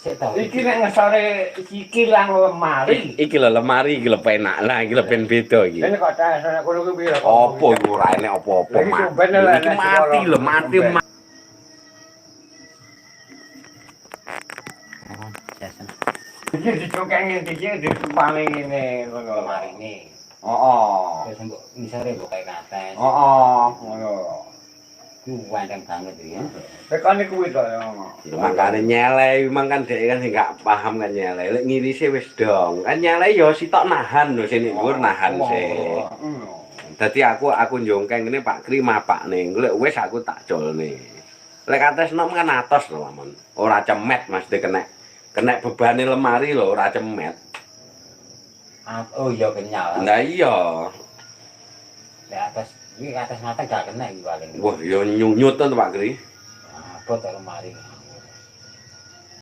Sik to. Iki nek ngesore sikil lang lemari. Iki lho lemari iki lho penak lah iki lho ben beda iki. Ini kok dasar kono kuwi piro? Apa iku ora enek apa-apa Lagi mak. sumben lah, Iki mati lho mati. Jasen. Iki dicokenge iki dipaling ngene ngono. Lemari ini. Heeh. Terus mbok ngisore mbok kae kates. Heeh, ngono. Ku wandeng banget iki ya. Tekane kuwi to ya. Makane nyeleh memang kan dhek kan sing gak paham kan nyeleh. Lek ngirise wis dong. Kan nyeleh ya sitok nahan lho sini dhuwur nahan sih. Dadi aku njongkeng ngene Pak Kri mapakne. Lek wis aku tak colne. Lek kates nom kan atos lho Mamon. Ora cemet mesti kena bebane lemari lho ora cemet. Oh iya kenyal. Lah iya. Lek atas mateng gak kena iki paling. Wah ya nyunyut to Pak Kri. Abot lemari.